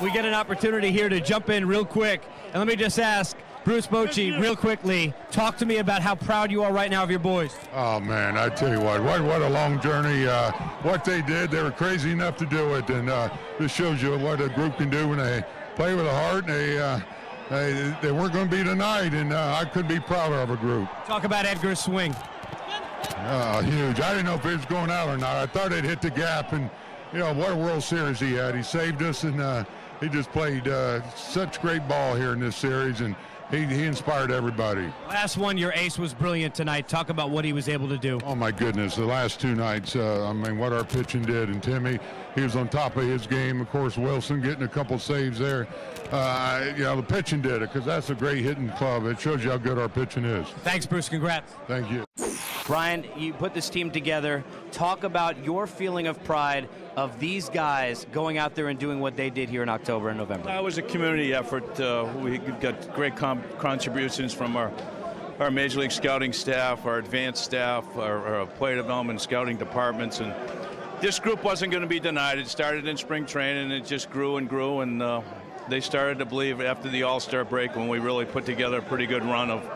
We get an opportunity here to jump in real quick. And let me just ask, Bruce Bochy, real quickly, talk to me about how proud you are right now of your boys. Oh, man, I tell you what a long journey. What they did, they were crazy enough to do it. And this shows you what a group can do when they play with a heart. They weren't going to be tonight, and I couldn't be prouder of a group. Talk about Edgar's swing. Huge. I didn't know if it was going out or not. I thought it hit the gap, and, you know, what a World Series he had. He saved us, and he just played such great ball here in this series, and he inspired everybody. Last one, your ace was brilliant tonight. Talk about what he was able to do. Oh, my goodness. The last two nights, I mean, what our pitching did. And Timmy, he was on top of his game. Of course, Wilson getting a couple saves there. You know, the pitching did it because that's a great hitting club. It shows you how good our pitching is. Thanks, Bruce. Congrats. Thank you. Brian, you put this team together. Talk about your feeling of pride of these guys going out there and doing what they did here in October and November. It was a community effort. We got great contributions from our Major League scouting staff, our advanced staff, our player development scouting departments. And this group wasn't going to be denied. It started in spring training, and it just grew and grew. And they started to believe after the All-Star break when we really put together a pretty good run of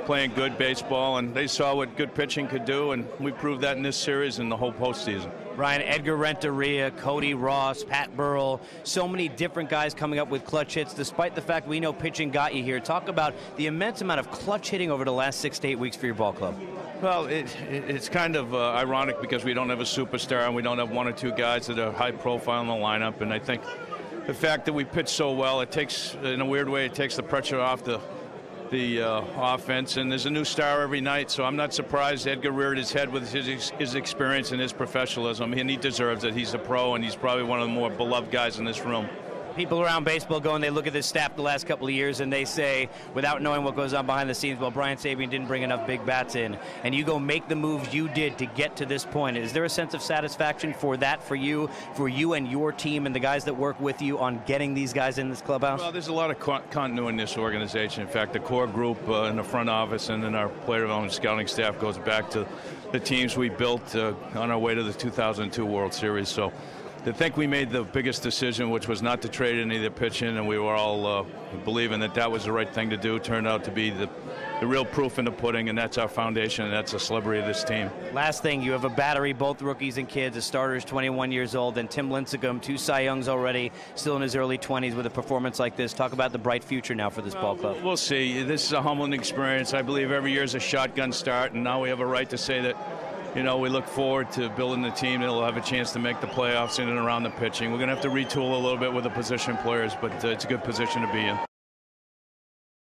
playing good baseball, and they saw what good pitching could do, and we proved that in this series and the whole postseason. Brian, Edgar Renteria, Cody Ross, Pat Burrell, so many different guys coming up with clutch hits, despite the fact we know pitching got you here. Talk about the immense amount of clutch hitting over the last 6 to 8 weeks for your ball club. Well, it's kind of ironic because we don't have a superstar and we don't have one or two guys that are high profile in the lineup, and I think the fact that we pitch so well, it takes, in a weird way, it takes the pressure off the offense, and there's a new star every night, so I'm not surprised Edgar reared his head with his experience and his professionalism, and he deserves it. He's a pro, and he's probably one of the more beloved guys in this room. People around baseball go and they look at this staff the last couple of years and they say, without knowing what goes on behind the scenes, well, Brian Sabean didn't bring enough big bats in, and you go make the moves you did to get to this point. Is there a sense of satisfaction for that for you and your team and the guys that work with you on getting these guys in this clubhouse? Well, there's a lot of continuity in this organization. In fact, the core group in the front office and in our player development scouting staff goes back to the teams we built on our way to the 2002 World Series. So I think we made the biggest decision, which was not to trade any of the pitching, and we were all believing that that was the right thing to do. Turned out to be the real proof in the pudding, and that's our foundation, and that's the celebrity of this team. Last thing, you have a battery, both rookies and kids. A starter is 21 years old, and Tim Lincecum, 2 Cy Youngs already, still in his early 20s with a performance like this. Talk about the bright future now for this ball club. We'll see. This is a humbling experience. I believe every year is a shotgun start, and now we have a right to say that, you know, we look forward to building the team that will have a chance to make the playoffs in and around the pitching. We're going to have to retool a little bit with the position players, but it's a good position to be in.